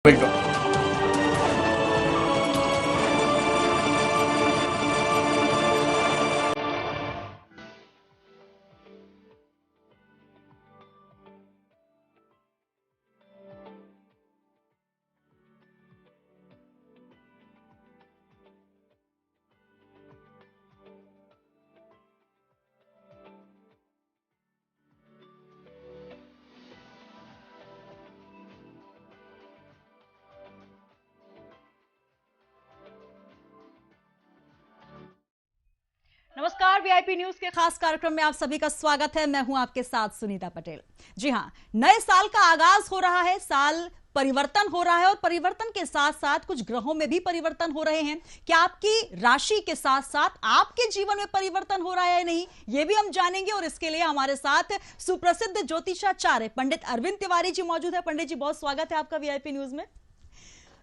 Welcome. नमस्कार, VIP news के खास कार्यक्रम में आप सभी का स्वागत है। मैं हूं आपके साथ सुनीता पटेल। जी हां, नए साल का आगाज हो रहा है। साल परिवर्तन हो रहा है और परिवर्तन के साथ साथ कुछ ग्रहों में भी परिवर्तन हो रहे हैं। क्या आपकी राशि के साथ साथ आपके जीवन में परिवर्तन हो रहा है या नहीं, यह भी हम जानेंगे। और इसके लिए हमारे साथ सुप्रसिद्ध ज्योतिषाचार्य पंडित अरविंद तिवारी जी मौजूद है। पंडित जी, बहुत स्वागत है आपका वीआईपी न्यूज में।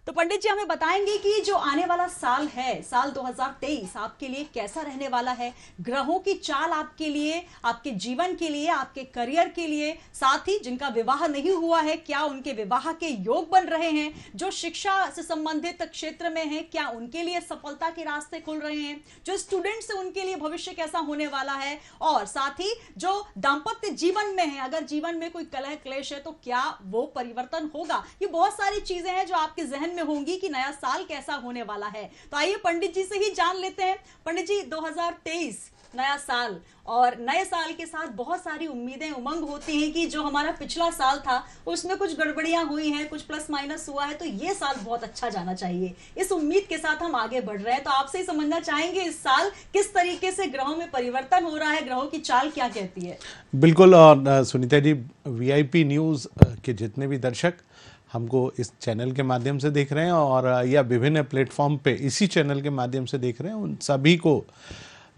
तो पंडित जी हमें बताएंगे कि जो आने वाला साल है, साल 2023 आपके लिए कैसा रहने वाला है। ग्रहों की चाल आपके लिए, आपके जीवन के लिए, आपके करियर के लिए, साथ ही जिनका विवाह नहीं हुआ है क्या उनके विवाह के योग बन रहे हैं, जो शिक्षा से संबंधित क्षेत्र में है क्या उनके लिए सफलता के रास्ते खुल रहे हैं, जो स्टूडेंट्स है उनके लिए भविष्य कैसा होने वाला है, और साथ ही जो दाम्पत्य जीवन में है, अगर जीवन में कोई कलह क्लेश है तो क्या वो परिवर्तन होगा। ये बहुत सारी चीजें हैं जो आपके जहन में होंगी कि नया साल कैसा होने वाला है। तो आइए पंडित जी से ही जान लेते हैं। पंडित जी, 2023 नया साल, और नए साल के साथ बहुत सारी उम्मीदें उमंग होती हैं कि जो हमारा पिछला साल था उसमें कुछ गड़बड़ियां हुई हैं, कुछ प्लस माइनस हुआ है, तो ये साल बहुत अच्छा जाना चाहिए। इस उम्मीद के साथ हम आगे बढ़ रहे हैं। तो आपसे ही समझना चाहेंगे इस साल किस तरीके से ग्रहों में परिवर्तन हो रहा है, ग्रहों की चाल क्या कहती है। बिल्कुल। और सुनीता जी, वीआईपी न्यूज़ के जितने भी दर्शक हमको इस चैनल के माध्यम से देख रहे हैं और या विभिन्न प्लेटफॉर्म पे इसी चैनल के माध्यम से देख रहे हैं, उन सभी को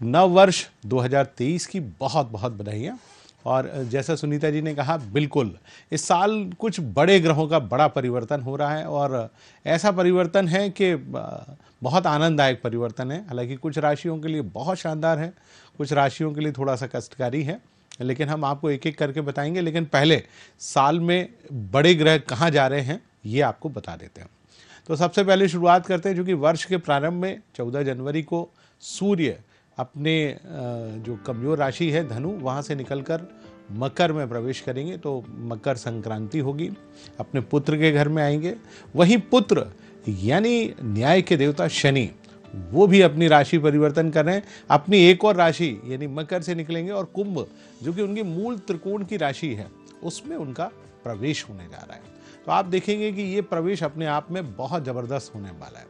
नव वर्ष 2023 की बहुत बहुत बधाइयाँ। और जैसा सुनीता जी ने कहा, बिल्कुल इस साल कुछ बड़े ग्रहों का बड़ा परिवर्तन हो रहा है और ऐसा परिवर्तन है कि बहुत आनंददायक परिवर्तन है। हालांकि कुछ राशियों के लिए बहुत शानदार है, कुछ राशियों के लिए थोड़ा सा कष्टकारी है, लेकिन हम आपको एक एक करके बताएंगे। लेकिन पहले साल में बड़े ग्रह कहाँ जा रहे हैं ये आपको बता देते हैं। तो सबसे पहले शुरुआत करते हैं, क्योंकि वर्ष के प्रारंभ में 14 जनवरी को सूर्य अपने जो कमजोर राशि है धनु, वहाँ से निकलकर मकर में प्रवेश करेंगे। तो मकर संक्रांति होगी, अपने पुत्र के घर में आएंगे। वहीं पुत्र यानी न्याय के देवता शनि, वो भी अपनी राशि परिवर्तन कर रहे हैं। अपनी एक और राशि यानी मकर से निकलेंगे और कुंभ, जो कि उनकी मूल त्रिकोण की राशि है, उसमें उनका प्रवेश होने जा रहा है। तो आप देखेंगे कि ये प्रवेश अपने आप में बहुत जबरदस्त होने वाला है।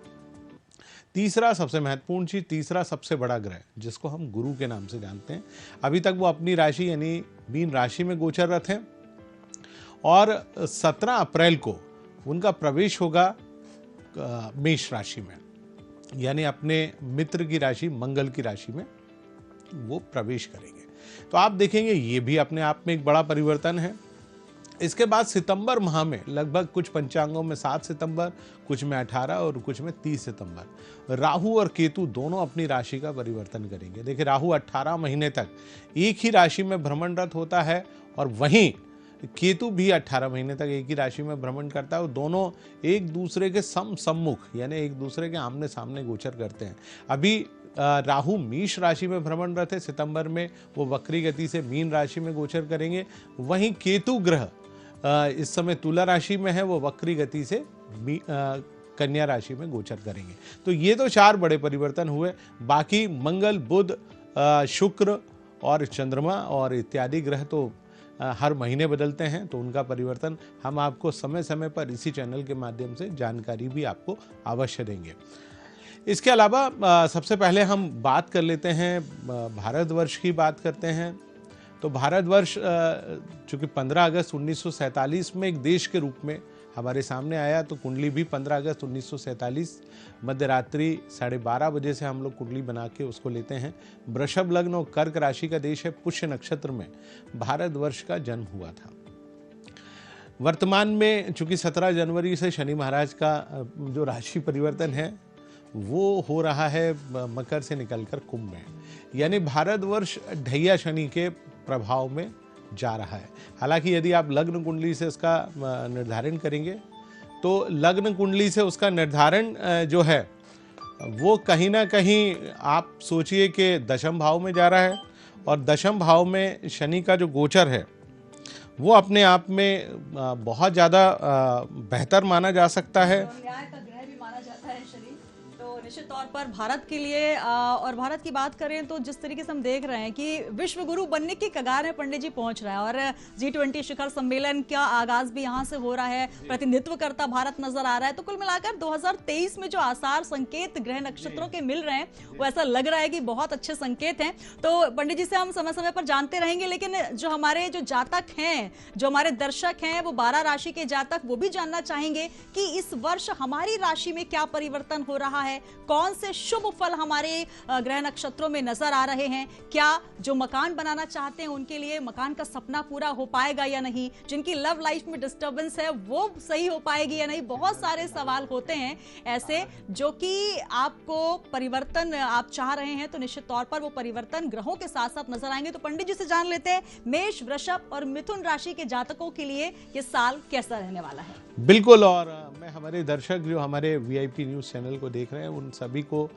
तीसरा सबसे महत्वपूर्ण चीज, तीसरा सबसे बड़ा ग्रह जिसको हम गुरु के नाम से जानते हैं, अभी तक वो अपनी राशि यानी मीन राशि में गोचररत हैं और 17 अप्रैल को उनका प्रवेश होगा मेष राशि में, यानी अपने मित्र की राशि मंगल की राशि में वो प्रवेश करेंगे। तो आप देखेंगे ये भी अपने आप में एक बड़ा परिवर्तन है। इसके बाद सितंबर माह में लगभग कुछ पंचांगों में 7 सितंबर, कुछ में 18 और कुछ में 30 सितंबर राहु और केतु दोनों अपनी राशि का परिवर्तन करेंगे। देखिए, राहु 18 महीने तक एक ही राशि में भ्रमणरत होता है और वहीं केतु भी 18 महीने तक एक ही राशि में भ्रमण करता है और दोनों एक दूसरे के सम्मुख यानी एक दूसरे के आमने सामने गोचर करते हैं। अभी राहु मेष राशि में भ्रमणरत है, सितंबर में वो वक्री गति से मीन राशि में गोचर करेंगे। वहीं केतु ग्रह इस समय तुला राशि में है, वो वक्री गति से कन्या राशि में गोचर करेंगे। तो ये तो 4 बड़े परिवर्तन हुए। बाकी मंगल, बुध, शुक्र और चंद्रमा और इत्यादि ग्रह तो हर महीने बदलते हैं, तो उनका परिवर्तन हम आपको समय समय पर इसी चैनल के माध्यम से जानकारी भी आपको अवश्य देंगे। इसके अलावा सबसे पहले हम बात कर लेते हैं, भारतवर्ष की बात करते हैं। तो भारतवर्ष चूँकि 15 अगस्त 1947 में एक देश के रूप में हमारे सामने आया, तो कुंडली भी 15 अगस्त 1947 मध्य रात्रि 12:30 बजे से हम लोग कुंडली बना के उसको लेते हैं। वृषभ लग्न और कर्क राशि का देश है, पुष्य नक्षत्र में भारतवर्ष का जन्म हुआ था। वर्तमान में चूँकि 17 जनवरी से शनि महाराज का जो राशि परिवर्तन है वो हो रहा है मकर से निकलकर कुंभ में, यानी भारतवर्ष ढैया शनि के प्रभाव में जा रहा है। हालांकि यदि आप लग्न कुंडली से इसका निर्धारण करेंगे तो लग्न कुंडली से उसका निर्धारण जो है वो कहीं ना कहीं आप सोचिए कि दशम भाव में जा रहा है, और दशम भाव में शनि का जो गोचर है वो अपने आप में बहुत ज़्यादा बेहतर माना जा सकता है। न्याय का ग्रह भी माना जाता है शनि, तो निश्चित तौर पर भारत के लिए और भारत की बात करें तो जिस तरीके से हम देख रहे हैं कि विश्व गुरु बनने की कगार में पंडित जी पहुंच रहा है, और G20 शिखर सम्मेलन का आगाज भी यहां से हो रहा है, प्रतिनिधित्व करता भारत नजर आ रहा है। तो कुल मिलाकर 2023 में जो आसार संकेत ग्रह नक्षत्रों के मिल रहे हैं वो ऐसा लग रहा है कि बहुत अच्छे संकेत हैं। तो पंडित जी से हम समय समय पर जानते रहेंगे, लेकिन जो हमारे जो जातक हैं, जो हमारे दर्शक हैं, वो 12 राशि के जातक वो भी जानना चाहेंगे कि इस वर्ष हमारी राशि में क्या परिवर्तन हो रहा है, कौन से शुभ फल हमारे ग्रह नक्षत्रों में नजर आ रहे हैं, क्या जो मकान बनाना चाहते हैं उनके लिए मकान का सपना पूरा हो पाएगा या नहीं, जिनकी लव लाइफ में डिस्टर्बेंस है वो सही हो पाएगी या नहीं। बहुत सारे सवाल होते हैं ऐसे जो कि आपको परिवर्तन आप चाह रहे हैं, तो निश्चित तौर पर वो परिवर्तन ग्रहों के साथ साथ नजर आएंगे। तो पंडित जी से जान लेते हैं मेष, वृषभ और मिथुन राशि के जातकों के लिए ये साल कैसा रहने वाला है। बिल्कुल, और मैं हमारे दर्शक जो हमारे VIP न्यूज़ चैनल को देख रहे हैं उन सभी को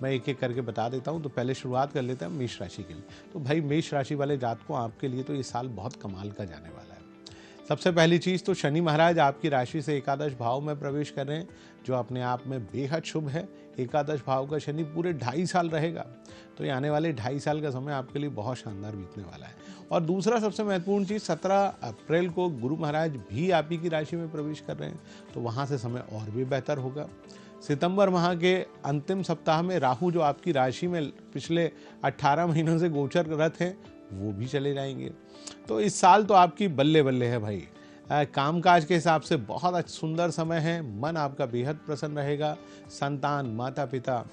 मैं एक एक करके बता देता हूं। तो पहले शुरुआत कर लेते हैं मेष राशि के लिए। तो भाई मेष राशि वाले जातकों, आपके लिए तो ये साल बहुत कमाल का जाने वाला है। सबसे पहली चीज़ तो शनि महाराज आपकी राशि से एकादश भाव में प्रवेश कर रहे हैं, जो अपने आप में बेहद शुभ है। एकादश भाव का शनि पूरे 2.5 साल रहेगा, तो ये आने वाले 2.5 साल का समय आपके लिए बहुत शानदार बीतने वाला है। और दूसरा सबसे महत्वपूर्ण चीज़, 17 अप्रैल को गुरु महाराज भी आप ही की राशि में प्रवेश कर रहे हैं, तो वहाँ से समय और भी बेहतर होगा। सितंबर माह के अंतिम सप्ताह में राहु जो आपकी राशि में पिछले 18 महीनों से गोचररत हैं वो भी चले जाएंगे। तो इस साल तो आपकी बल्ले बल्ले है भाई। कामकाज के हिसाब से बहुत सुंदर समय है, मन आपका बेहद प्रसन्न रहेगा। संतान, माता पिता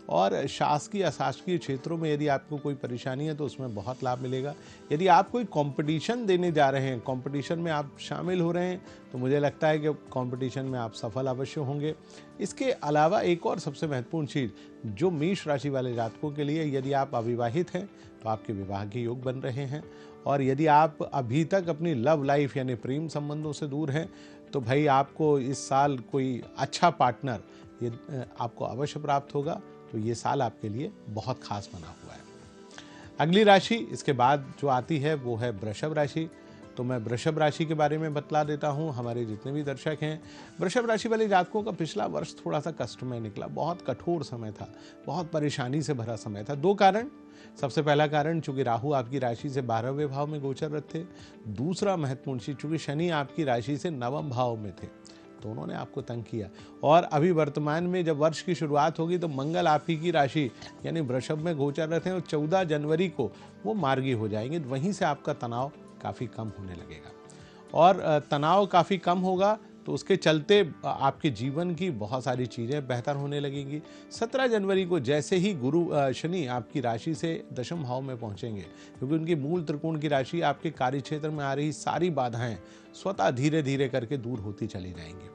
और शासकीय अशासकीय क्षेत्रों में यदि आपको कोई परेशानी है तो उसमें बहुत लाभ मिलेगा। यदि आप कोई कंपटीशन देने जा रहे हैं, कंपटीशन में आप शामिल हो रहे हैं, तो मुझे लगता है कि कंपटीशन में आप सफल अवश्य होंगे। इसके अलावा एक और सबसे महत्वपूर्ण चीज़ जो मेष राशि वाले जातकों के लिए, यदि आप अविवाहित हैं तो आपके विवाह के योग बन रहे हैं, और यदि आप अभी तक अपनी लव लाइफ यानी प्रेम संबंधों से दूर हैं तो भाई आपको इस साल कोई अच्छा पार्टनर ये आपको अवश्य प्राप्त होगा। तो ये साल आपके लिए बहुत खास बना हुआ है। अगली राशि इसके बाद जो आती है वो है वृषभ राशि। तो मैं वृषभ राशि के बारे में बतला देता हूँ हमारे जितने भी दर्शक हैं। वृषभ राशि वाले जातकों का पिछला वर्ष थोड़ा सा कष्टमय निकला, बहुत कठोर समय था, बहुत परेशानी से भरा समय था। 2 कारण। सबसे पहला कारण, चूंकि राहु आपकी राशि से 12वें भाव में गोचररत थे। दूसरा महत्वपूर्ण चीज, चूंकि शनि आपकी राशि से 9वें भाव में थे, तो उन्होंने आपको तंग किया। और अभी वर्तमान में जब वर्ष की शुरुआत होगी तो मंगल आप ही की राशि यानी वृषभ में गोचररत हैं, और 14 जनवरी को वो मार्गी हो जाएंगे। वहीं से आपका तनाव काफ़ी कम होने लगेगा, और तनाव काफ़ी कम होगा तो उसके चलते आपके जीवन की बहुत सारी चीज़ें बेहतर होने लगेंगी। 17 जनवरी को जैसे ही शनि आपकी राशि से दशम भाव में पहुंचेंगे, क्योंकि उनकी मूल त्रिकोण की राशि आपके कार्य क्षेत्र में आ रही सारी बाधाएं स्वतः धीरे धीरे करके दूर होती चली जाएंगी।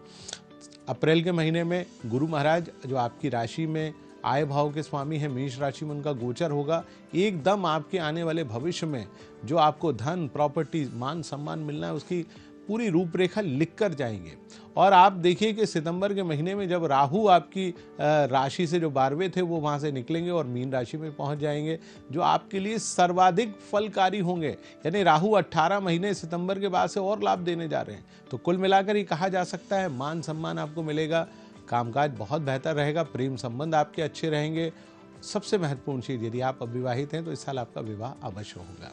अप्रैल के महीने में गुरु महाराज जो आपकी राशि में आय भाव के स्वामी हैं, मेष राशि में उनका गोचर होगा। एकदम आपके आने वाले भविष्य में जो आपको धन, प्रॉपर्टी, मान सम्मान मिलना है उसकी पूरी रूपरेखा लिख कर जाएंगे। और आप देखिए कि सितंबर के महीने में जब राहु आपकी राशि से जो 12वें थे वो वहाँ से निकलेंगे और मीन राशि में पहुँच जाएंगे, जो आपके लिए सर्वाधिक फलकारी होंगे। यानी राहु 18 महीने सितंबर के बाद से और लाभ देने जा रहे हैं। तो कुल मिलाकर ये कहा जा सकता है मान सम्मान आपको मिलेगा, कामकाज बहुत बेहतर रहेगा, प्रेम संबंध आपके अच्छे रहेंगे। सबसे महत्वपूर्ण चीज़, यदि आप अविवाहित हैं तो इस साल आपका विवाह अवश्य होगा।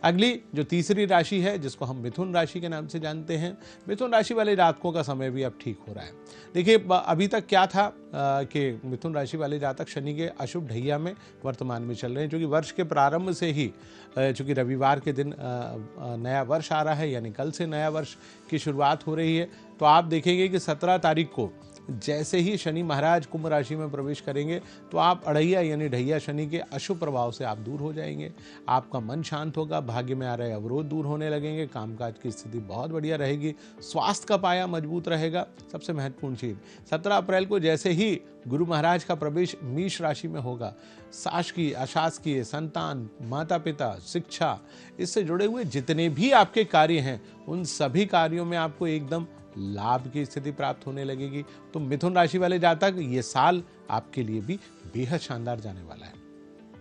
अगली जो तीसरी राशि है जिसको हम मिथुन राशि के नाम से जानते हैं, मिथुन राशि वाले जातकों का समय भी अब ठीक हो रहा है। देखिए अभी तक क्या था कि मिथुन राशि वाले जातक शनि के अशुभ ढैया में वर्तमान में चल रहे हैं, क्योंकि वर्ष के प्रारंभ से ही चूँकि रविवार के दिन नया वर्ष आ रहा है, यानी कल से नया वर्ष की शुरुआत हो रही है। तो आप देखेंगे कि 17 तारीख को जैसे ही शनि महाराज कुंभ राशि में प्रवेश करेंगे तो आप अढ़ैया यानी ढैया शनि के अशुभ प्रभाव से आप दूर हो जाएंगे। आपका मन शांत होगा, भाग्य में आ रहे अवरोध दूर होने लगेंगे, कामकाज की स्थिति बहुत बढ़िया रहेगी, स्वास्थ्य का पाया मजबूत रहेगा। सबसे महत्वपूर्ण चीज, 17 अप्रैल को जैसे ही गुरु महाराज का प्रवेश मेष राशि में होगा, शासकीय अशासकीय, संतान, माता पिता, शिक्षा, इससे जुड़े हुए जितने भी आपके कार्य हैं उन सभी कार्यों में आपको एकदम लाभ की स्थिति प्राप्त होने लगेगी। तो मिथुन राशि वाले जातक, ये साल आपके लिए भी बेहद शानदार जाने वाला है।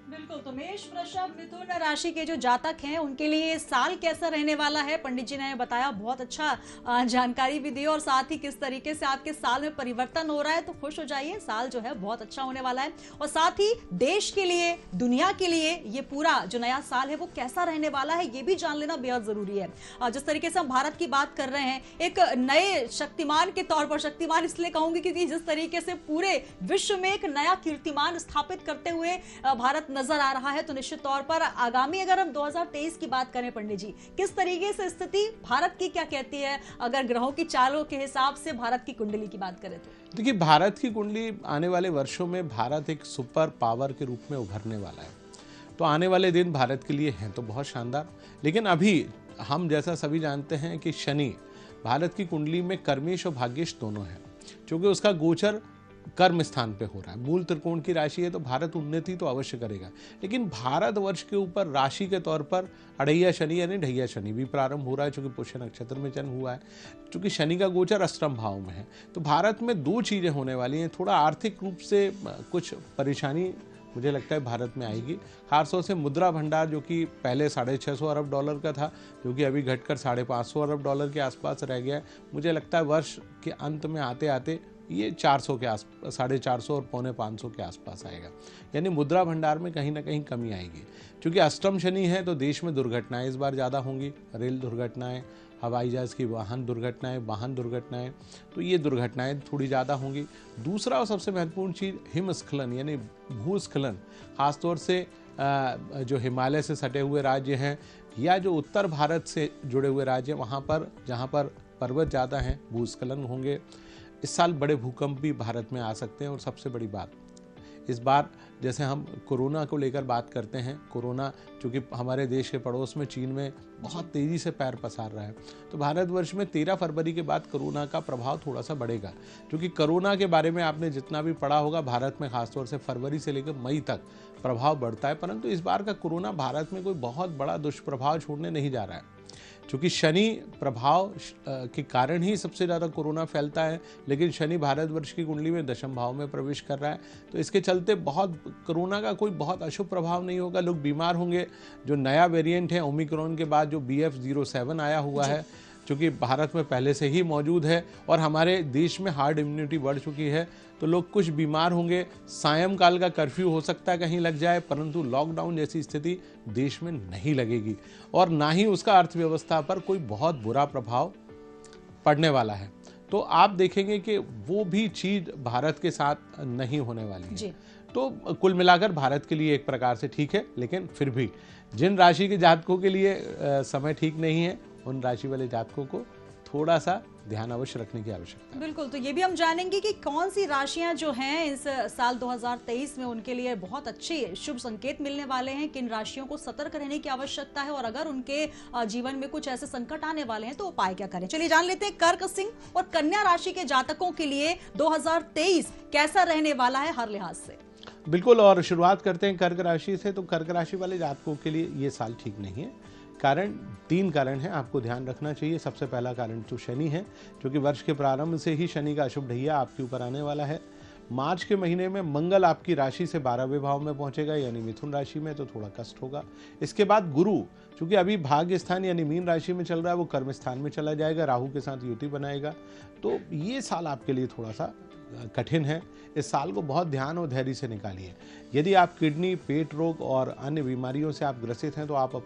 बिल्कुल, तो मेष, वृषभ, मिथुन राशि के जो जातक हैं उनके लिए ये साल कैसा रहने वाला है, पंडित जी ने बताया, बहुत अच्छा जानकारी भी दी और साथ ही किस तरीके से आपके साल में परिवर्तन हो रहा है। तो खुश हो जाइए, साल जो है बहुत अच्छा होने वाला है और साथ ही देश के लिए, दुनिया के लिए ये पूरा जो नया साल है वो कैसा रहने वाला है ये भी जान लेना बेहद जरूरी है। जिस तरीके से हम भारत की बात कर रहे हैं एक नए शक्तिमान के तौर पर, शक्तिमान इसलिए कहूंगी क्योंकि जिस तरीके से पूरे विश्व में एक नया कीर्तिमान स्थापित करते हुए भारत नजर आ रहा है, तो निश्चित तौर पर आगामी, अगर हम 2023 की बात करें पंडित जी, किस तरीके से स्थिति भारत की क्या कहती है, अगर ग्रहों की चालों के हिसाब से भारत की कुंडली की बात करें तो? देखिए, भारत की कुंडली आने वाले वर्षों में भारत एक सुपर पावर के रूप में उभरने वाला है। तो आने वाले दिन भारत के लिए हैं तो बहुत शानदार, लेकिन अभी हम जैसा सभी जानते हैं कि शनि भारत की कुंडली में कर्मेश और भाग्येश दोनों है, क्योंकि उसका गोचर कर्म स्थान पे हो रहा है। मूल त्रिकोण की राशि है तो भारत उन्नति तो अवश्य करेगा, लेकिन भारतवर्ष के ऊपर राशि के तौर पर अढ़ैया शनि यानी ढैया शनि भी प्रारंभ हो रहा है, क्योंकि पुष्य नक्षत्र में जन्म हुआ है। क्योंकि शनि का गोचर अष्टम भाव में है, तो भारत में दो चीजें होने वाली हैं। थोड़ा आर्थिक रूप से कुछ परेशानी मुझे लगता है भारत में आएगी, खासतौर से मुद्रा भंडार जो कि पहले $650 अरब का था, जो कि अभी घटकर $550 अरब के आसपास रह गया है। मुझे लगता है वर्ष के अंत में आते आते ये 400 के आसपास, 450 और पौने 500 के आसपास आएगा। यानी मुद्रा भंडार में कहीं ना कहीं कमी आएगी। क्योंकि अष्टम शनि है तो देश में दुर्घटनाएं इस बार ज़्यादा होंगी, रेल दुर्घटनाएं, हवाई जहाज़ की वाहन दुर्घटनाएं, तो ये दुर्घटनाएं थोड़ी ज़्यादा होंगी। दूसरा और सबसे महत्वपूर्ण चीज़ हिमस्खलन यानी भूस्खलन, खासतौर से जो हिमालय से सटे हुए राज्य हैं या जो उत्तर भारत से जुड़े हुए राज्य हैं, वहाँ पर जहाँ पर पर्वत ज़्यादा हैं, भूस्खलन होंगे। इस साल बड़े भूकंप भी भारत में आ सकते हैं। और सबसे बड़ी बात, इस बार जैसे हम कोरोना को लेकर बात करते हैं, कोरोना चूँकि हमारे देश के पड़ोस में चीन में बहुत तेज़ी से पैर पसार रहा है, तो भारतवर्ष में 13 फरवरी के बाद कोरोना का प्रभाव थोड़ा सा बढ़ेगा। क्योंकि कोरोना के बारे में आपने जितना भी पढ़ा होगा, भारत में खासतौर से फरवरी से लेकर मई तक प्रभाव बढ़ता है, परंतु इस बार का कोरोना भारत में कोई बहुत बड़ा दुष्प्रभाव छोड़ने नहीं जा रहा है। क्योंकि शनि प्रभाव के कारण ही सबसे ज़्यादा कोरोना फैलता है, लेकिन शनि भारतवर्ष की कुंडली में दशम भाव में प्रवेश कर रहा है, तो इसके चलते बहुत कोरोना का कोई बहुत अशुभ प्रभाव नहीं होगा। लोग बीमार होंगे। जो नया वेरिएंट है ओमिक्रॉन के बाद जो BF07 आया हुआ है, क्योंकि भारत में पहले से ही मौजूद है और हमारे देश में हार्ड इम्यूनिटी बढ़ चुकी है, तो लोग कुछ बीमार होंगे। सायंकाल का कर्फ्यू हो सकता है कहीं लग जाए, परंतु लॉकडाउन जैसी स्थिति देश में नहीं लगेगी और ना ही उसका अर्थव्यवस्था पर कोई बहुत बुरा प्रभाव पड़ने वाला है। तो आप देखेंगे कि वो भी चीज भारत के साथ नहीं होने वाली है। तो कुल मिलाकर भारत के लिए एक प्रकार से ठीक है, लेकिन फिर भी जिन राशि के जातकों के लिए समय ठीक नहीं है, उन राशि वाले जातकों को थोड़ा सा ध्यान अवश्य रखने की आवश्यकता है। बिल्कुल, तो ये भी हम जानेंगे कि कौन सी राशियां जो हैं इस साल 2023 में उनके लिए बहुत अच्छे शुभ संकेत मिलने वाले हैं, किन राशियों को सतर्क रहने की आवश्यकता है और अगर उनके जीवन में कुछ ऐसे संकट आने वाले हैं तो उपाय क्या करें। चलिए जान लेते हैं कर्क, सिंह और कन्या राशि के जातकों के लिए 2023 कैसा रहने वाला है हर लिहाज से। बिल्कुल, और शुरुआत करते हैं कर्क राशि से। तो कर्क राशि वाले जातकों के लिए ये साल ठीक नहीं है। तीन कारण हैं, आपको ध्यान रखना चाहिए। सबसे पहला कारण तो शनि है, क्योंकि वर्ष के प्रारंभ से ही शनि का अशुभ ढैया आपके ऊपर आने वाला है। मार्च के महीने में मंगल आपकी राशि से 12वें भाव में पहुंचेगा, यानी मिथुन राशि में, तो थोड़ा कष्ट होगा। इसके बाद गुरु, क्योंकि अभी भाग्य स्थान यानी मीन राशि में चल रहा है, वो कर्म स्थान में चला जाएगा, राहु के साथ युति बनाएगा। तो ये साल आपके लिए थोड़ा सा कठिन है। इस साल को बहुत ध्यान और धैर्य से निकालिए। यदि आप किडनी, पेट रोग और अन्य बीमारियों से आप ग्रसित हैं तो आप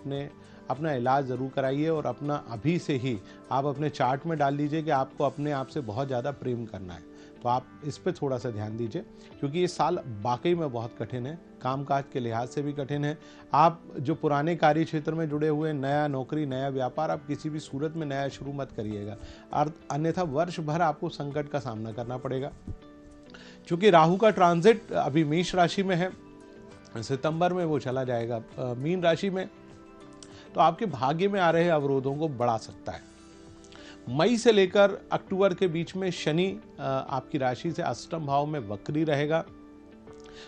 अपना इलाज ज़रूर कराइए और अपना अभी से ही आप अपने चार्ट में डाल दीजिए कि आपको अपने आप से बहुत ज़्यादा प्रेम करना है। तो आप इस पर थोड़ा सा ध्यान दीजिए, क्योंकि ये साल वाकई में बहुत कठिन है, कामकाज के लिहाज से भी कठिन है। आप जो पुराने कार्य क्षेत्र में जुड़े हुए, नया नौकरी, नया व्यापार, आप किसी भी सूरत में नया शुरू मत करिएगा, अन्यथा वर्ष भर आपको संकट का सामना करना पड़ेगा। क्योंकि राहु का ट्रांजिट अभी मेष राशि में है, सितंबर में वो चला जाएगा मीन राशि में, तो आपके भाग्य में आ रहे अवरोधों को बढ़ा सकता है। मई से लेकर अक्टूबर के बीच में शनि आपकी राशि से अष्टम भाव में वक्री रहेगा।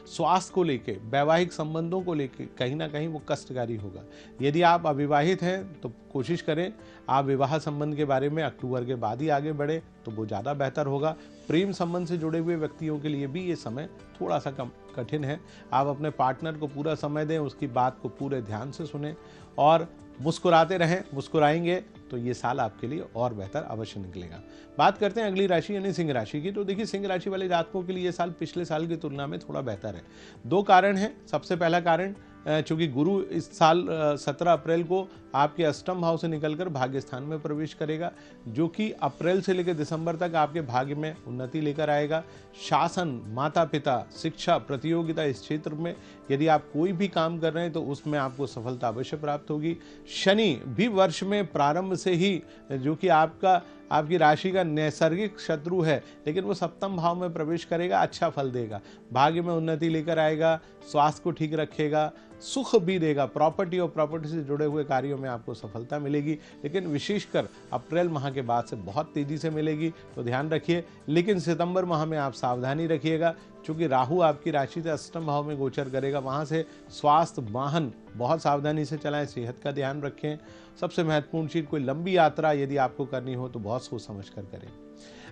स्वास्थ्य को लेके, वैवाहिक संबंधों को लेके कहीं ना कहीं वो कष्टकारी होगा। यदि आप अविवाहित हैं तो कोशिश करें आप विवाह संबंध के बारे में अक्टूबर के बाद ही आगे बढ़े तो वो ज़्यादा बेहतर होगा। प्रेम संबंध से जुड़े हुए व्यक्तियों के लिए भी ये समय थोड़ा सा कम कठिन है। आप अपने पार्टनर को पूरा समय दें, उसकी बात को पूरे ध्यान से सुनें और मुस्कुराते रहें। मुस्कुराएंगे तो ये साल आपके लिए और बेहतर अवश्य निकलेगा। बात करते हैं अगली राशि यानी सिंह राशि की। तो देखिए, सिंह राशि वाले जातकों के लिए ये साल पिछले साल की तुलना में थोड़ा बेहतर है। दो कारण हैं। सबसे पहला कारण, चूंकि गुरु इस साल 17 अप्रैल को आपके अष्टम भाव से निकलकर भाग्य स्थान में प्रवेश करेगा, जो कि अप्रैल से लेकर दिसंबर तक आपके भाग्य में उन्नति लेकर आएगा। शासन, माता पिता, शिक्षा, प्रतियोगिता, इस क्षेत्र में यदि आप कोई भी काम कर रहे हैं तो उसमें आपको सफलता अवश्य प्राप्त होगी। शनि भी वर्ष में प्रारंभ से ही, जो कि आपकी राशि का नैसर्गिक शत्रु है, लेकिन वो सप्तम भाव में प्रवेश करेगा, अच्छा फल देगा, भाग्य में उन्नति लेकर आएगा, स्वास्थ्य को ठीक रखेगा, सुख भी देगा। प्रॉपर्टी और प्रॉपर्टी से जुड़े हुए कार्यों में आपको सफलता मिलेगी, लेकिन विशेषकर अप्रैल माह के बाद से बहुत तेजी से मिलेगी, तो ध्यान रखिए। लेकिन सितंबर माह में आप सावधानी रखिएगा, क्योंकि राहु आपकी राशि से अष्टम भाव में गोचर करेगा। वहां से स्वास्थ्य, वाहन बहुत सावधानी से चलाएं, सेहत का ध्यान रखें। सबसे महत्वपूर्ण चीज, कोई लंबी यात्रा यदि आपको करनी हो तो बहुत सोच समझ कर करें।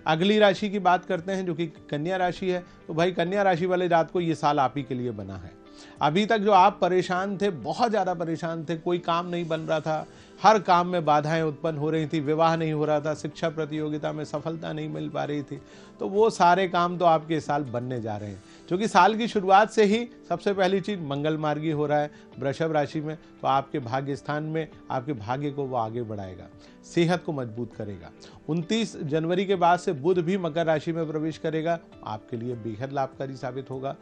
अगली राशि की बात करते हैं, जो कि कन्या राशि है। तो भाई, कन्या राशि वाले जात को ये साल आप ही के लिए बना है। अभी तक जो आप परेशान थे, बहुत ज्यादा परेशान थे, कोई काम नहीं बन रहा था, हर काम में बाधाएं उत्पन्न हो रही थी, विवाह नहीं हो रहा था, शिक्षा प्रतियोगिता में सफलता नहीं मिल पा रही थी, तो वो सारे काम तो आपके इस साल बनने जा रहे हैं। क्योंकि साल की शुरुआत से ही सबसे पहली चीज मंगल मार्गी हो रहा है वृषभ राशि में, तो आपके भाग्य स्थान में आपके भाग्य को वो आगे बढ़ाएगा, सेहत को मजबूत करेगा। 29 जनवरी के बाद से बुध भी मकर राशि में प्रवेश करेगा, आपके लिए बेहद लाभकारी साबित होगा।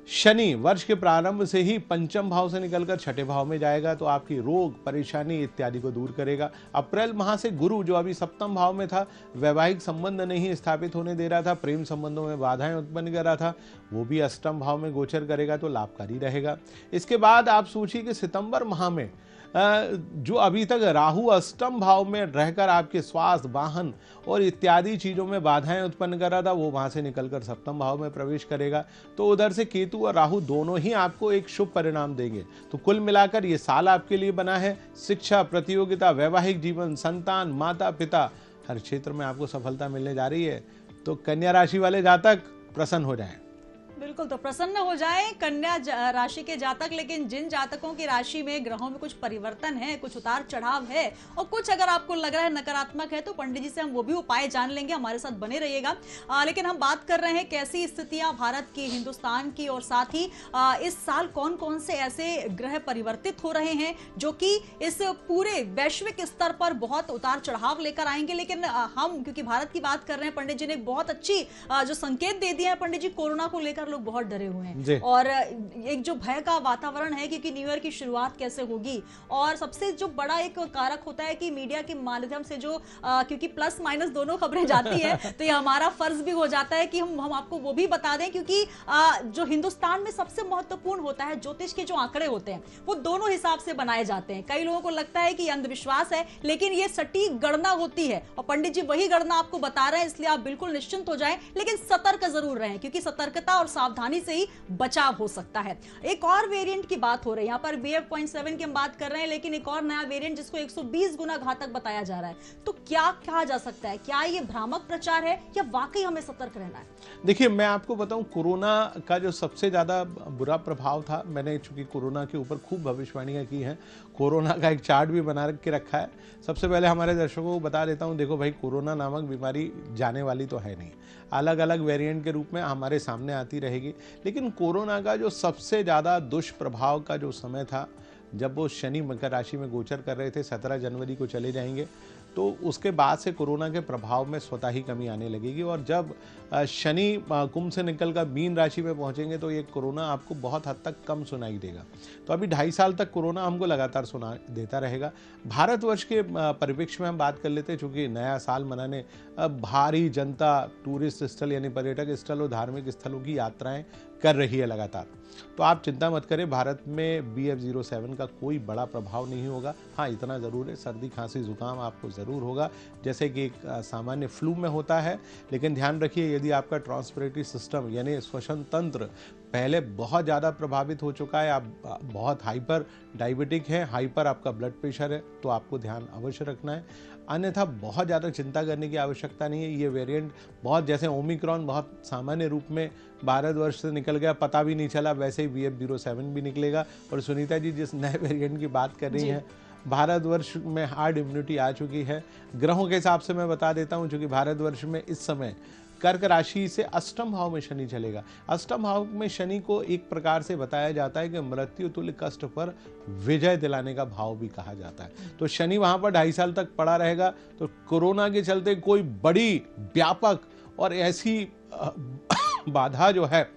शनि वर्ष के प्रारंभ से ही पंचम भाव से निकलकर छठे भाव में जाएगा, तो आपकी रोग, परेशानी इत्यादि को दूर करेगा। अप्रैल माह से गुरु, जो अभी सप्तम भाव में था, वैवाहिक संबंध नहीं स्थापित होने दे रहा था, प्रेम संबंधों में बाधाएं उत्पन्न कर रहा था, वो भी अष्टम भाव में गोचर करेगा, तो लाभकारी रहेगा। इसके बाद आप सोचिए कि सितंबर माह में जो अभी तक राहु अष्टम भाव में रहकर आपके स्वास्थ्य, वाहन और इत्यादि चीजों में बाधाएं उत्पन्न कर रहा था, वो वहां से निकलकर सप्तम भाव में प्रवेश करेगा, तो उधर से केतु और राहु दोनों ही आपको एक शुभ परिणाम देंगे। तो कुल मिलाकर ये साल आपके लिए बना है। शिक्षा, प्रतियोगिता, वैवाहिक जीवन, संतान, माता पिता, हर क्षेत्र में आपको सफलता मिलने जा रही है। तो कन्या राशि वाले जातक प्रसन्न हो जाएं। बिल्कुल, तो प्रसन्न हो जाएं कन्या राशि के जातक। लेकिन जिन जातकों की राशि में ग्रहों में कुछ परिवर्तन है, कुछ उतार चढ़ाव है और कुछ अगर आपको लग रहा है नकारात्मक है, तो पंडित जी से हम वो भी उपाय जान लेंगे। हमारे साथ बने रहिएगा। लेकिन हम बात कर रहे हैं कैसी स्थितियां भारत की, हिंदुस्तान की, और साथ ही इस साल कौन कौन से ऐसे ग्रह परिवर्तित हो रहे हैं जो कि इस पूरे वैश्विक स्तर पर बहुत उतार चढ़ाव लेकर आएंगे। लेकिन हम क्योंकि भारत की बात कर रहे हैं, पंडित जी ने बहुत अच्छी जो संकेत दे दिया है। पंडित जी, कोरोना को लेकर लोग बहुत डरे हुए हैं और एक जो भय का वातावरण है, क्योंकि न्यू ईयर की शुरुआत कैसे होगी, और सबसे जो बड़ा एक कारक होता है कि मीडिया के माध्यम से जो क्योंकि प्लस माइनस दोनों खबरें जाती है, तो ये हमारा फर्ज भी हो जाता है कि हम आपको वो भी बता दें, क्योंकि जो हिंदुस्तान में सबसे महत्वपूर्ण होता है, ज्योतिष के जो आंकड़े होते हैं वो दोनों हिसाब से बनाए जाते हैं। कई लोगों को लगता है कि अंधविश्वास है, लेकिन ये सटीक गणना होती है और पंडित जी वही गणना आपको बता रहे हैं, इसलिए आप बिल्कुल निश्चिंत हो जाएं। लेकिन सतर्क जरूर रहें, क्योंकि सतर्कता और सावधानी से ही बचाव हो सकता है। एक और वेरिएंट की बात हो रही है, यहाँ पर BF.7 की हम बात कर रहे हैं, लेकिन एक और नया वेरिएंट जिसको 120 गुना घातक बताया जा रहा है। तो क्या कहा जा सकता है, क्या ये भ्रामक प्रचार है या वाकई हमें सतर्क रहना है? देखिए, मैं आपको बताऊं, कोरोना का जो सबसे ज्यादा बुरा प्रभाव था, मैंने चूंकि कोरोना के ऊपर खूब भविष्यवाणियां की हैं, कोरोना का एक चार्ट भी बना के रखा है। सबसे पहले हमारे दर्शकों को बता देता हूं, देखो भाई, कोरोना नामक बीमारी जाने वाली तो है नहीं, अलग अलग वेरिएंट के रूप में हमारे सामने आती रहेगी। लेकिन कोरोना का जो सबसे ज़्यादा दुष्प्रभाव का जो समय था, जब वो शनि मकर राशि में गोचर कर रहे थे, 17 जनवरी को चले जाएंगे, तो उसके बाद से कोरोना के प्रभाव में स्वतः ही कमी आने लगेगी। और जब शनि कुंभ से निकलकर मीन राशि में पहुंचेंगे, तो ये कोरोना आपको बहुत हद तक कम सुनाई देगा। तो अभी 2.5 साल तक कोरोना हमको लगातार सुना देता रहेगा। भारतवर्ष के परिप्रेक्ष्य में हम बात कर लेते हैं, चूँकि नया साल मनाने भारी जनता टूरिस्ट स्थल यानी पर्यटक स्थल और धार्मिक स्थलों की यात्राएं कर रही है लगातार। तो आप चिंता मत करें, भारत में BF.07 का कोई बड़ा प्रभाव नहीं होगा। हाँ, इतना ज़रूर है, सर्दी खांसी जुकाम आपको ज़रूर होगा, जैसे कि एक सामान्य फ्लू में होता है। लेकिन ध्यान रखिए, यदि आपका ट्रांसपिरेटरी सिस्टम यानी श्वसन तंत्र पहले बहुत ज़्यादा प्रभावित हो चुका है, आप बहुत हाइपर डायबिटिक हैं, हाइपर आपका ब्लड प्रेशर है, तो आपको ध्यान अवश्य रखना है। अन्यथा बहुत ज़्यादा चिंता करने की आवश्यकता नहीं है। ये वेरिएंट बहुत, जैसे ओमिक्रॉन बहुत सामान्य रूप में भारतवर्ष से निकल गया, पता भी नहीं चला, वैसे ही BF07 भी निकलेगा। और सुनीता जी जिस नए वेरिएंट की बात कर रही हैं, भारतवर्ष में हार्ड इम्यूनिटी आ चुकी है। ग्रहों के हिसाब से मैं बता देता हूं, चूंकि भारतवर्ष में इस समय कर्क राशि से अष्टम भाव में शनि चलेगा। अष्टम भाव में शनि को एक प्रकार से बताया जाता है कि मृत्यु तुल्य कष्ट पर विजय दिलाने का भाव भी कहा जाता है। तो शनि वहां पर 2.5 साल तक पड़ा रहेगा। तो कोरोना के चलते कोई बड़ी व्यापक और ऐसी बाधा जो है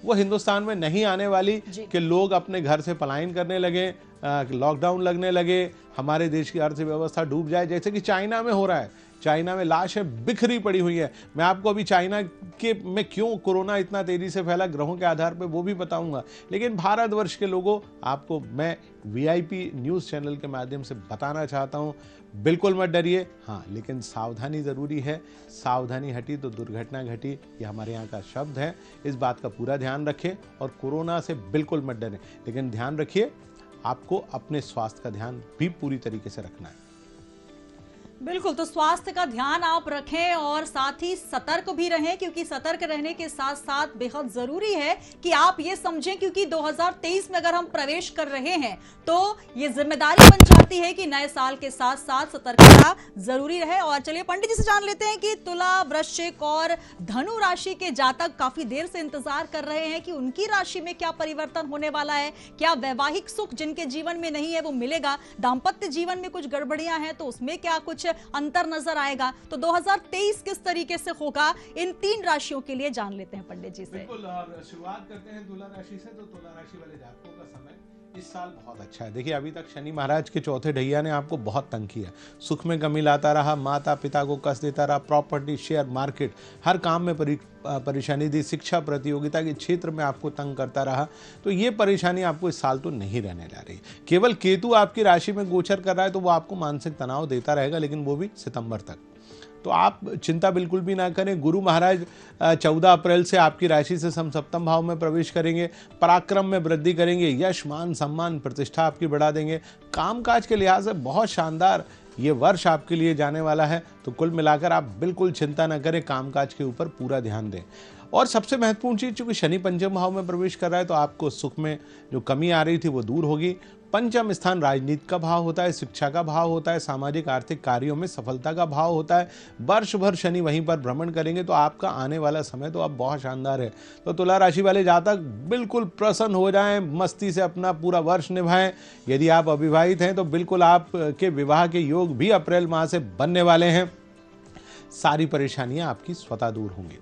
वो हिंदुस्तान में नहीं आने वाली कि लोग अपने घर से पलायन करने लगे, लॉकडाउन लगने लगे, हमारे देश की अर्थव्यवस्था डूब जाए, जैसे कि चाइना में हो रहा है। चाइना में लाशें बिखरी पड़ी हुई है। मैं आपको अभी चाइना के में क्यों कोरोना इतना तेजी से फैला ग्रहों के आधार पर वो भी बताऊंगा। लेकिन भारतवर्ष के लोगों, आपको मैं VIP न्यूज़ चैनल के माध्यम से बताना चाहता हूं, बिल्कुल मत डरिए। हाँ, लेकिन सावधानी ज़रूरी है। सावधानी हटी तो दुर्घटना घटी, ये हमारे यहाँ का शब्द है। इस बात का पूरा ध्यान रखें और कोरोना से बिल्कुल मत डरें। लेकिन ध्यान रखिए, आपको अपने स्वास्थ्य का ध्यान भी पूरी तरीके से रखना है। बिल्कुल, तो स्वास्थ्य का ध्यान आप रखें और साथ ही सतर्क भी रहें, क्योंकि सतर्क रहने के साथ साथ बेहद जरूरी है कि आप ये समझें, क्योंकि 2023 में अगर हम प्रवेश कर रहे हैं तो ये जिम्मेदारी बन जाती है कि नए साल के साथ साथ सतर्कता जरूरी रहे। और चलिए पंडित जी से जान लेते हैं कि तुला, वृश्चिक और धनु राशि के जातक काफी देर से इंतजार कर रहे हैं कि उनकी राशि में क्या परिवर्तन होने वाला है, क्या वैवाहिक सुख जिनके जीवन में नहीं है वो मिलेगा, दाम्पत्य जीवन में कुछ गड़बड़ियां हैं तो उसमें क्या कुछ अंतर नजर आएगा। तो 2023 किस तरीके से होगा, इन 3 राशियों के लिए जान लेते हैं पंडित जी से। बिल्कुल, और शुरुआत करते हैं तुला राशि से। तो तुला राशि वाले जातकों का समय इस साल बहुत अच्छा है। देखिए, अभी तक शनि महाराज के चौथे ढैया ने आपको बहुत तंग किया, सुख में कमी लाता रहा, माता पिता को कष्ट देता रहा, प्रॉपर्टी, शेयर मार्केट, हर काम में परेशानी दी, शिक्षा प्रतियोगिता के क्षेत्र में आपको तंग करता रहा। तो ये परेशानी आपको इस साल तो नहीं रहने जा रही। केवल केतु आपकी राशि में गोचर कर रहा है तो वो आपको मानसिक तनाव देता रहेगा, लेकिन वो भी सितंबर तक। तो आप चिंता बिल्कुल भी ना करें। गुरु महाराज 14 अप्रैल से आपकी राशि से सप्तम भाव में प्रवेश करेंगे, पराक्रम में वृद्धि करेंगे, यश, मान, सम्मान, प्रतिष्ठा आपकी बढ़ा देंगे। कामकाज के लिहाज से बहुत शानदार ये वर्ष आपके लिए जाने वाला है। तो कुल मिलाकर आप बिल्कुल चिंता न करें, कामकाज के ऊपर पूरा ध्यान दें। और सबसे महत्वपूर्ण चीज़, चूंकि शनि पंचम भाव में प्रवेश कर रहा है तो आपको सुख में जो कमी आ रही थी वो दूर होगी। पंचम स्थान राजनीति का भाव होता है, शिक्षा का भाव होता है, सामाजिक आर्थिक कार्यों में सफलता का भाव होता है। वर्ष भर शनि वहीं पर भ्रमण करेंगे तो आपका आने वाला समय तो अब बहुत शानदार है। तो तुला राशि वाले जातक बिल्कुल प्रसन्न हो जाएं, मस्ती से अपना पूरा वर्ष निभाएं। यदि आप अविवाहित हैं तो बिल्कुल आपके विवाह के योग भी अप्रैल माह से बनने वाले हैं। सारी परेशानियां आपकी स्वतः दूर होंगी।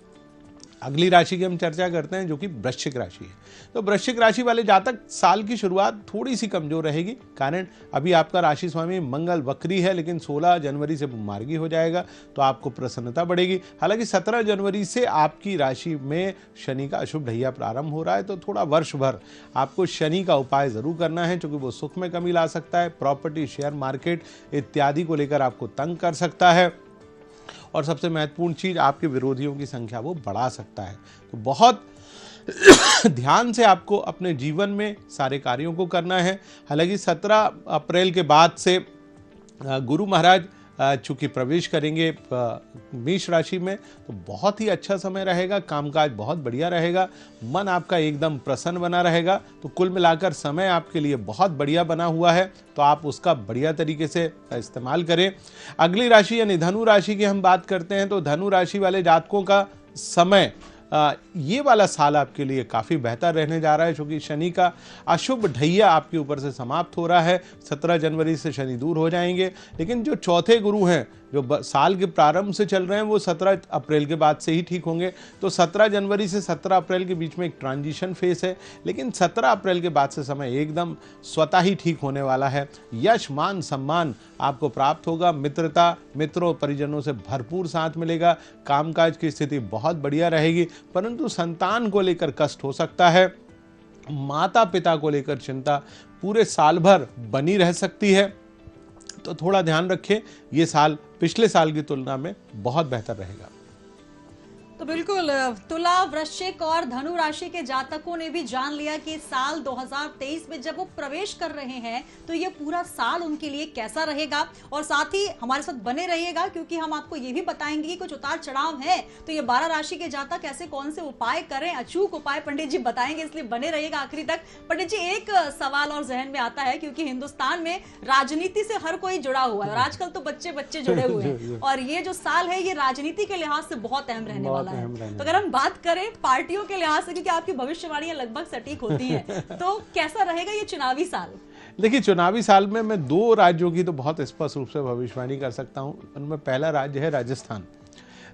अगली राशि की हम चर्चा करते हैं जो कि वृश्चिक राशि है। तो वृश्चिक राशि वाले जातक साल की शुरुआत थोड़ी सी कमजोर रहेगी, कारण अभी आपका राशि स्वामी मंगल वक्री है, लेकिन 16 जनवरी से मार्गी हो जाएगा तो आपको प्रसन्नता बढ़ेगी। हालांकि 17 जनवरी से आपकी राशि में शनि का अशुभ ढैया प्रारंभ हो रहा है, तो थोड़ा वर्ष भर आपको शनि का उपाय जरूर करना है, क्योंकि वो सुख में कमी ला सकता है, प्रॉपर्टी, शेयर मार्केट इत्यादि को लेकर आपको तंग कर सकता है। और सबसे महत्वपूर्ण चीज, आपके विरोधियों की संख्या वो बढ़ा सकता है। तो बहुत ध्यान से आपको अपने जीवन में सारे कार्यों को करना है। हालांकि 17 अप्रैल के बाद से गुरु महाराज चूंकि प्रवेश करेंगे मेष राशि में, तो बहुत ही अच्छा समय रहेगा, कामकाज बहुत बढ़िया रहेगा, मन आपका एकदम प्रसन्न बना रहेगा। तो कुल मिलाकर समय आपके लिए बहुत बढ़िया बना हुआ है, तो आप उसका बढ़िया तरीके से इस्तेमाल करें। अगली राशि यानी धनु राशि की हम बात करते हैं। तो धनु राशि वाले जातकों का समय ये वाला साल आपके लिए काफ़ी बेहतर रहने जा रहा है, क्योंकि शनि का अशुभ ढैया आपके ऊपर से समाप्त हो रहा है। 17 जनवरी से शनि दूर हो जाएंगे, लेकिन जो चौथे गुरु हैं जो साल के प्रारंभ से चल रहे हैं वो 17 अप्रैल के बाद से ही ठीक होंगे। तो 17 जनवरी से 17 अप्रैल के बीच में एक ट्रांजिशन फेस है, लेकिन 17 अप्रैल के बाद से समय एकदम स्वतः ही ठीक होने वाला है। यश, मान, सम्मान आपको प्राप्त होगा, मित्रता, मित्रों, परिजनों से भरपूर साथ मिलेगा, कामकाज की स्थिति बहुत बढ़िया रहेगी। परंतु संतान को लेकर कष्ट हो सकता है, माता पिता को लेकर चिंता पूरे साल भर बनी रह सकती है। तो थोड़ा ध्यान रखें, ये साल पिछले साल की तुलना में बहुत बेहतर रहेगा। तो बिल्कुल तुला, वृश्चिक और धनु राशि के जातकों ने भी जान लिया कि साल 2023 में जब वो प्रवेश कर रहे हैं तो ये पूरा साल उनके लिए कैसा रहेगा। और साथ ही हमारे साथ बने रहिएगा, क्योंकि हम आपको ये भी बताएंगे कि कुछ उतार चढ़ाव है, तो ये 12 राशि के जातक ऐसे कौन से उपाय करें, अचूक उपाय पंडित जी बताएंगे, इसलिए बने रहिएगा आखिरी तक। पंडित जी, एक सवाल और जहन में आता है, क्योंकि हिंदुस्तान में राजनीति से हर कोई जुड़ा हुआ है और आजकल तो बच्चे बच्चे जुड़े हुए हैं, और ये जो साल है ये राजनीति के लिहाज से बहुत अहम रहने वाला है। तो अगर हम बात करें पार्टियों के लिहाज से, क्योंकि आपकी भविष्यवाणियां लगभग सटीक होती हैं, तो कैसा रहेगा ये चुनावी साल? देखिए, चुनावी साल में मैं 2 राज्यों की तो बहुत स्पष्ट रूप से भविष्यवाणी कर सकता हूं। उनमें पहला राज्य है राजस्थान।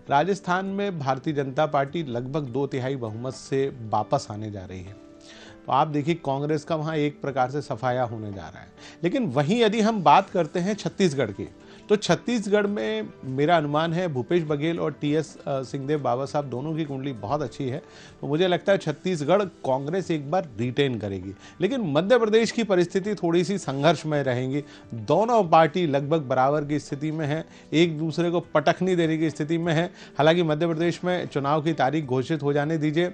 राजस्थान में भारतीय जनता पार्टी लगभग 2/3 बहुमत से वापस आने जा रही है। तो आप देखिए, कांग्रेस का वहां एक प्रकार से सफाया होने जा रहा है। लेकिन वहीं यदि हम बात करते हैं छत्तीसगढ़ की, तो छत्तीसगढ़ में मेरा अनुमान है भूपेश बघेल और टीएस सिंहदेव बाबा साहब दोनों की कुंडली बहुत अच्छी है, तो मुझे लगता है छत्तीसगढ़ कांग्रेस एक बार रिटेन करेगी। लेकिन मध्य प्रदेश की परिस्थिति थोड़ी सी संघर्षमय रहेगी। दोनों पार्टी लगभग बराबर की स्थिति में है, एक दूसरे को पटखनी देने की स्थिति में है। हालांकि मध्य प्रदेश में चुनाव की तारीख घोषित हो जाने दीजिए,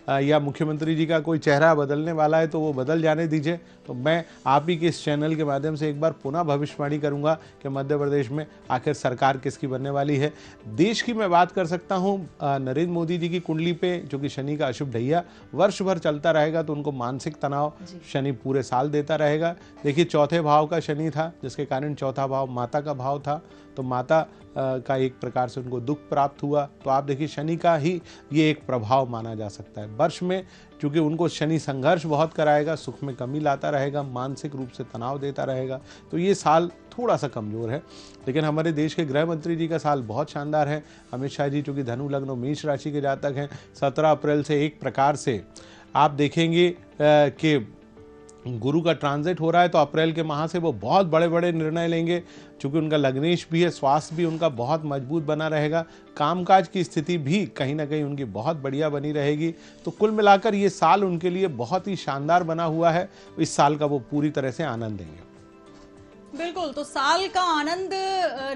या मुख्यमंत्री जी का कोई चेहरा बदलने वाला है तो वो बदल जाने दीजिए, तो मैं आप ही के इस चैनल के माध्यम से एक बार पुनः भविष्यवाणी करूंगा कि मध्य प्रदेश में आखिर सरकार किसकी बनने वाली है। देश की मैं बात कर सकता हूं नरेंद्र मोदी जी की कुंडली पे, जो कि शनि का अशुभ ढैया वर्ष भर चलता रहेगा, तो उनको मानसिक तनाव शनि पूरे साल देता रहेगा। देखिए, चौथे भाव का शनि था, जिसके कारण चौथा भाव माता का भाव था, तो माता का एक प्रकार से उनको दुख प्राप्त हुआ। तो आप देखिए, शनि का ही ये एक प्रभाव माना जा सकता है वर्ष में, क्योंकि उनको शनि संघर्ष बहुत कराएगा, सुख में कमी लाता रहेगा, मानसिक रूप से तनाव देता रहेगा। तो ये साल थोड़ा सा कमजोर है। लेकिन हमारे देश के गृह मंत्री जी का साल बहुत शानदार है। अमित शाह जी, चूंकि धनु लग्न मेष राशि के जातक हैं, 17 अप्रैल से एक प्रकार से आप देखेंगे कि गुरु का ट्रांजिट हो रहा है, तो अप्रैल के माह से वो बहुत बड़े बड़े निर्णय लेंगे। चूंकि उनका लग्नेश भी है, स्वास्थ्य भी उनका बहुत मजबूत बना रहेगा, कामकाज की स्थिति भी कहीं ना कहीं उनकी बहुत बढ़िया बनी रहेगी। तो कुल मिलाकर ये साल उनके लिए बहुत ही शानदार बना हुआ है। इस साल का वो पूरी तरह से आनंद लेंगे। बिल्कुल, तो साल का आनंद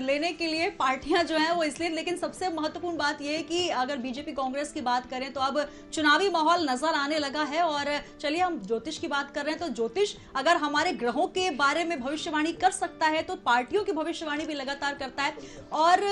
लेने के लिए पार्टियां जो हैं वो इसलिए, लेकिन सबसे महत्वपूर्ण बात यह है कि अगर बीजेपी कांग्रेस की बात करें तो अब चुनावी माहौल नजर आने लगा है। और चलिए, हम ज्योतिष की बात कर रहे हैं, तो ज्योतिष अगर हमारे ग्रहों के बारे में भविष्यवाणी कर सकता है तो पार्टियों की भविष्यवाणी भी लगातार करता है। और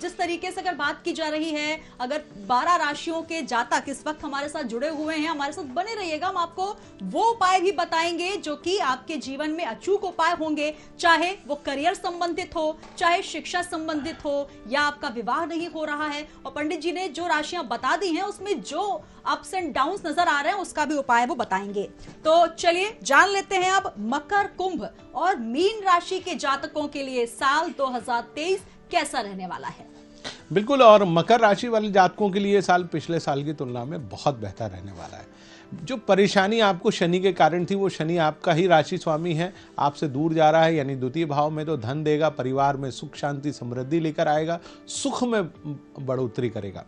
जिस तरीके से अगर बात की जा रही है, अगर 12 राशियों के जातक इस वक्त हमारे साथ जुड़े हुए हैं, हमारे साथ बने रहिएगा, हम आपको वो उपाय भी बताएंगे जो कि आपके जीवन में अचूक उपाय होंगे, चाहे वो करियर संबंधित हो, चाहे शिक्षा संबंधित हो, या आपका विवाह नहीं हो रहा है। और पंडित जी ने जो राशियां बता दी हैं उसमें जो अप्स एंड डाउन्स नजर आ रहे हैं उसका भी उपाय वो बताएंगे। तो चलिए जान लेते हैं अब मकर, कुंभ और मीन राशि के जातकों के लिए साल 2023 कैसा रहने वाला है। बिल्कुल, और मकर राशि वाले जातकों के लिए साल पिछले साल की तुलना में बहुत बेहतर रहने वाला है। जो परेशानी आपको शनि के कारण थी, वो शनि आपका ही राशि स्वामी है, आपसे दूर जा रहा है, यानी द्वितीय भाव में, तो धन देगा, परिवार में सुख शांति समृद्धि लेकर आएगा, सुख में बढ़ोतरी करेगा।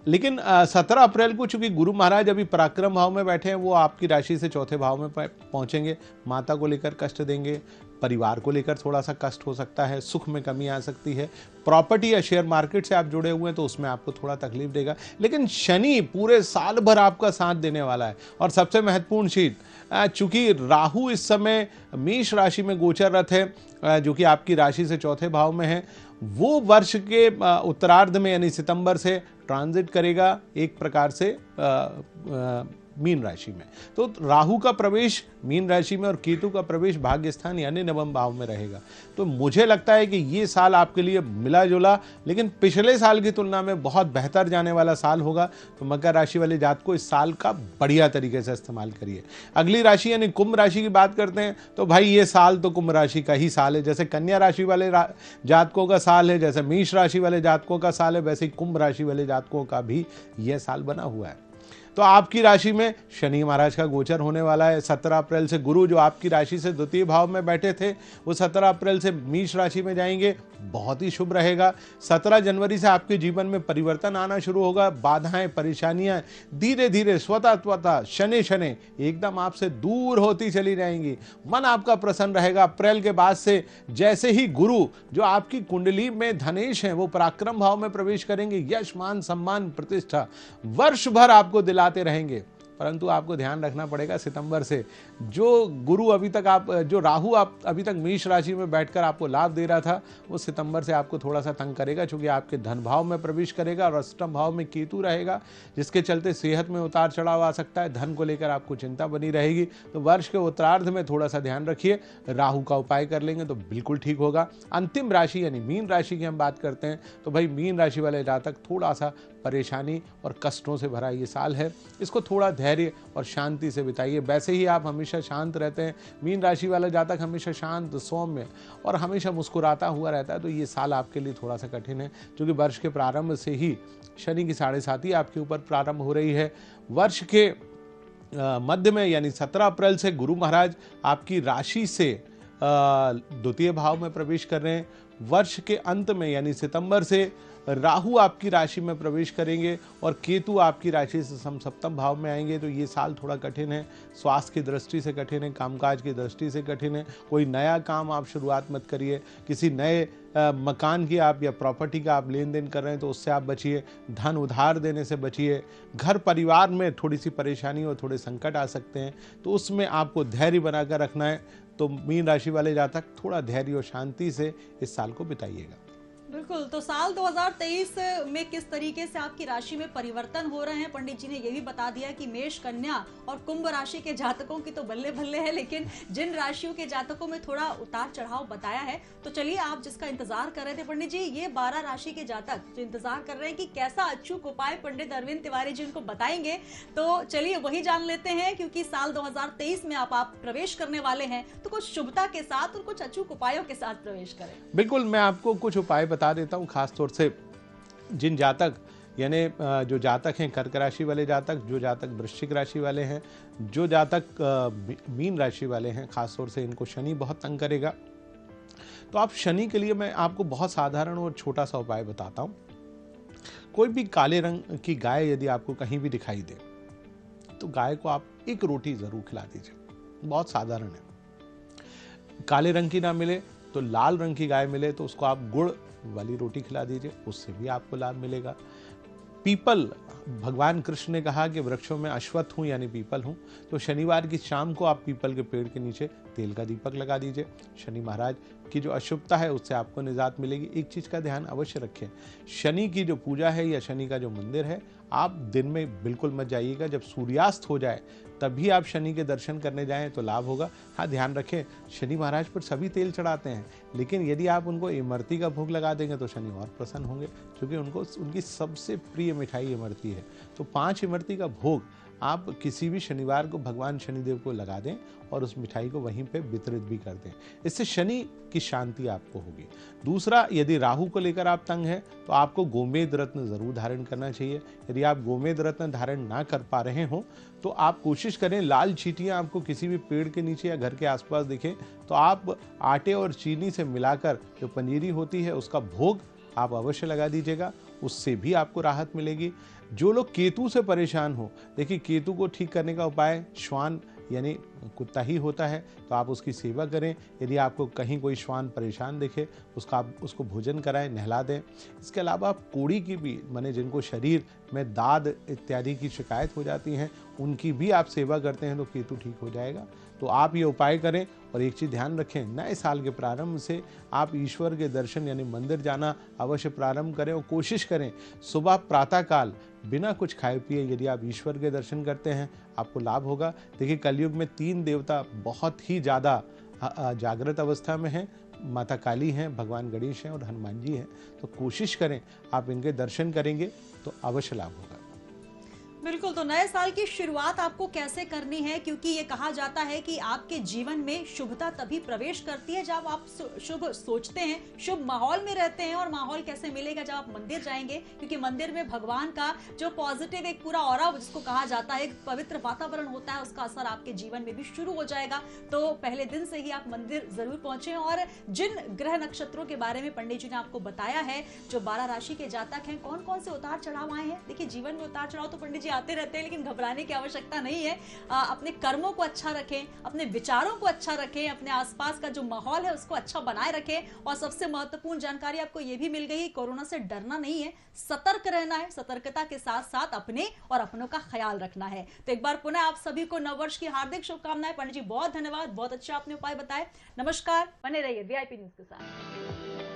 लेकिन 17 अप्रैल को चूंकि गुरु महाराज अभी पराक्रम भाव में बैठे हैं, वो आपकी राशि से चौथे भाव में पहुंचेंगे, माता को लेकर कष्ट देंगे, परिवार को लेकर थोड़ा सा कष्ट हो सकता है, सुख में कमी आ सकती है। प्रॉपर्टी या शेयर मार्केट से आप जुड़े हुए हैं तो उसमें आपको थोड़ा तकलीफ देगा। लेकिन शनि पूरे साल भर आपका साथ देने वाला है। और सबसे महत्वपूर्ण चीज, चूंकि राहु इस समय मेष राशि में गोचररत है, जो कि आपकी राशि से चौथे भाव में है, वो वर्ष के उत्तरार्ध में यानी सितंबर से ट्रांजिट करेगा एक प्रकार से मीन राशि में। तो राहु का प्रवेश मीन राशि में और केतु का प्रवेश भाग्य स्थान यानी नवम भाव में रहेगा। तो मुझे लगता है कि ये साल आपके लिए मिला जुला लेकिन पिछले साल की तुलना में बहुत बेहतर जाने वाला साल होगा। तो मकर राशि वाले जात को इस साल का बढ़िया तरीके से इस्तेमाल करिए। अगली राशि यानी कुंभ राशि की बात करते हैं तो भाई ये साल तो कुंभ राशि का ही साल है। जैसे कन्या राशि वाले जातकों का साल है, जैसे मेष राशि वाले जातकों का साल है, वैसे ही कुंभ राशि वाले जातकों का भी यह साल बना हुआ है। तो आपकी राशि में शनि महाराज का गोचर होने वाला है। 17 अप्रैल से गुरु जो आपकी राशि से द्वितीय भाव में बैठे थे वो 17 अप्रैल से मेष राशि में जाएंगे, बहुत ही शुभ रहेगा। 17 जनवरी से आपके जीवन में परिवर्तन आना शुरू होगा। बाधाएं, परेशानियां धीरे धीरे स्वतः शनि शनि एकदम आपसे दूर होती चली जाएंगी। मन आपका प्रसन्न रहेगा। अप्रैल के बाद से जैसे ही गुरु जो आपकी कुंडली में धनेश हैं वो पराक्रम भाव में प्रवेश करेंगे, यश मान सम्मान प्रतिष्ठा वर्ष भर आपको दिलाते रहेंगे। परंतु आपको ध्यान रखना पड़ेगा, सितंबर से जो गुरु अभी तक जो राहु आप अभी तक मेष राशि में बैठकर आपको लाभ दे रहा था वो सितंबर से आपको थोड़ा सा तंग करेगा, क्योंकि आपके धन भाव में प्रवेश करेगा और अष्टम भाव में केतु रहेगा, जिसके चलते सेहत में उतार चढ़ाव आ सकता है। धन को लेकर आपको चिंता बनी रहेगी। तो वर्ष के उत्तरार्ध में थोड़ा सा ध्यान रखिए। राहु का उपाय कर लेंगे तो बिल्कुल ठीक होगा। अंतिम राशि यानी मीन राशि की हम बात करते हैं तो भाई मीन राशि वाले जातक थोड़ा सा परेशानी और कष्टों से भरा ये साल है, इसको थोड़ा धैर्य और शांति से बिताइए। वैसे ही आप हमेशा शांत रहते हैं, मीन राशि वाला जातक हमेशा शांत, सौम्य और हमेशा मुस्कुराता हुआ रहता है, तो ये साल आपके लिए थोड़ा सा कठिन है, क्योंकि वर्ष के प्रारंभ से ही शनि की 7.5 आपके ऊपर प्रारंभ हो रही है। वर्ष के मध्य में यानी 17 अप्रैल से गुरु महाराज आपकी राशि से द्वितीय भाव में प्रवेश कर रहे हैं। वर्ष के अंत में यानी सितंबर से राहु आपकी राशि में प्रवेश करेंगे और केतु आपकी राशि से सप्तम भाव में आएंगे। तो ये साल थोड़ा कठिन है, स्वास्थ्य की दृष्टि से कठिन है, कामकाज की दृष्टि से कठिन है। कोई नया काम आप शुरुआत मत करिए। किसी नए मकान की आप या प्रॉपर्टी का आप लेन देन कर रहे हैं तो उससे आप बचिए। धन उधार देने से बचिए। घर परिवार में थोड़ी सी परेशानी और थोड़े संकट आ सकते हैं, तो उसमें आपको धैर्य बनाकर रखना है। तो मीन राशि वाले जातक थोड़ा धैर्य और शांति से इस साल को बिताइएगा। बिल्कुल। तो साल 2023 में किस तरीके से आपकी राशि में परिवर्तन हो रहे हैं, पंडित जी ने ये भी बता दिया कि मेष, कन्या और कुंभ राशि के जातकों की तो बल्ले बल्ले है, लेकिन जिन राशियों के जातकों में थोड़ा उतार चढ़ाव बताया है। तो चलिए, आप जिसका इंतजार कर रहे थे पंडित जी, ये 12 राशि के जातक जो इंतजार कर रहे हैं कि कैसा अचूक उपाय पंडित अरविंद तिवारी जी उनको बताएंगे, तो चलिए वही जान लेते हैं। क्योंकि साल 2023 में आप प्रवेश करने वाले हैं, तो कुछ शुभता के साथ और कुछ अचूक उपायों के साथ प्रवेश करें। बिल्कुल, मैं आपको कुछ उपाय बता देता हूँ, खासतौर से जिन जातक यानी जो जातक हैं कर्क राशि वाले जातक, जो जातक वृश्चिक राशि वाले हैं, जो जातक मीन राशि वाले हैं, खासतौर से इनको शनि बहुत तंग करेगा। तो आप शनि के लिए मैं आपको बहुत साधारण और छोटा सा उपाय बताता हूँ। कोई भी काले रंग की गाय यदि आपको कहीं भी दिखाई दे तो गाय को आप एक रोटी जरूर खिला दीजिए। बहुत साधारण है। काले रंग की ना मिले तो लाल रंग की गाय मिले तो उसको आप गुड़ वाली रोटी खिला दीजिए, उससे भी आपको लाभ मिलेगा। पीपल, भगवान कृष्ण ने कहा कि वृक्षों में अश्वत्थ हूँ यानी पीपल हूँ, तो शनिवार की शाम को आप पीपल के पेड़ के नीचे तेल का दीपक लगा दीजिए। शनि महाराज की जो अशुभता है उससे आपको निजात मिलेगी। एक चीज़ का ध्यान अवश्य रखें, शनि की जो पूजा है या शनि का जो मंदिर है, आप दिन में बिल्कुल मत जाइएगा। जब सूर्यास्त हो जाए तभी आप शनि के दर्शन करने जाएं तो लाभ होगा। हाँ, ध्यान रखें, शनि महाराज पर सभी तेल चढ़ाते हैं, लेकिन यदि आप उनको इमरती का भोग लगा देंगे तो शनि और प्रसन्न होंगे, क्योंकि उनकी सबसे प्रिय मिठाई इमरती है। तो 5 इमरती का भोग आप किसी भी शनिवार को भगवान शनिदेव को लगा दें और उस मिठाई को वहीं पे वितरित भी कर दें। इससे शनि की शांति आपको होगी। दूसरा, यदि राहु को लेकर आप तंग हैं तो आपको गोमेद रत्न जरूर धारण करना चाहिए। यदि आप गोमेद रत्न धारण ना कर पा रहे हो तो आप कोशिश करें, लाल चींटियां आपको किसी भी पेड़ के नीचे या घर के आसपास दिखे तो आप आटे और चीनी से मिलाकर जो पंजीरी होती है उसका भोग आप अवश्य लगा दीजिएगा, उससे भी आपको राहत मिलेगी। जो लोग केतु से परेशान हो, देखिए केतु को ठीक करने का उपाय श्वान यानी कुत्ता ही होता है, तो आप उसकी सेवा करें। यदि आपको कहीं कोई श्वान परेशान दिखे उसको भोजन कराएं, नहला दें। इसके अलावा आप कोड़ी की भी, माने जिनको शरीर में दाद इत्यादि की शिकायत हो जाती हैं, उनकी भी आप सेवा करते हैं तो केतु ठीक हो जाएगा। तो आप ये उपाय करें। और एक चीज़ ध्यान रखें, नए साल के प्रारंभ से आप ईश्वर के दर्शन यानी मंदिर जाना अवश्य प्रारंभ करें और कोशिश करें सुबह प्रातःकाल बिना कुछ खाए पिए यदि आप ईश्वर के दर्शन करते हैं आपको लाभ होगा। देखिए, कलयुग में 3 देवता बहुत ही ज़्यादा जागृत अवस्था में हैं। माता काली हैं, भगवान गणेश हैं और हनुमान जी हैं। तो कोशिश करें आप इनके दर्शन करेंगे तो अवश्य लाभ होगा। बिल्कुल, तो नए साल की शुरुआत आपको कैसे करनी है, क्योंकि ये कहा जाता है कि आपके जीवन में शुभता तभी प्रवेश करती है जब आप शुभ सोचते हैं, शुभ माहौल में रहते हैं। और माहौल कैसे मिलेगा? जब आप मंदिर जाएंगे, क्योंकि मंदिर में भगवान का जो पॉजिटिव एक पूरा ऑरा जिसको कहा जाता है, एक पवित्र वातावरण होता है, उसका असर आपके जीवन में भी शुरू हो जाएगा। तो पहले दिन से ही आप मंदिर जरूर पहुंचे। और जिन ग्रह नक्षत्रों के बारे में पंडित जी ने आपको बताया है, जो 12 राशि के जातक हैं, कौन कौन से उतार चढ़ाव आए हैं। देखिए, जीवन में उतार चढ़ाव तो पंडित जी आते रहते हैं, लेकिन घबराने की आवश्यकता नहीं है। अपने कर्मों को अच्छा रखें, अपने विचारों को अच्छा रखें, अपने आसपास का जो माहौल है उसको अच्छा बनाए रखें। और सबसे महत्वपूर्ण जानकारी आपको यह भी मिल गई, कोरोना से डरना नहीं है, सतर्क रहना है। सतर्कता के साथ साथ अपने और अपनों का ख्याल रखना है। तो एक बार पुनः आप सभी को नववर्ष की हार्दिक शुभकामनाएं। पंडित जी बहुत धन्यवाद, बहुत अच्छा आपने उपाय बताए। नमस्कार, बने रहिए VIP न्यूज के साथ।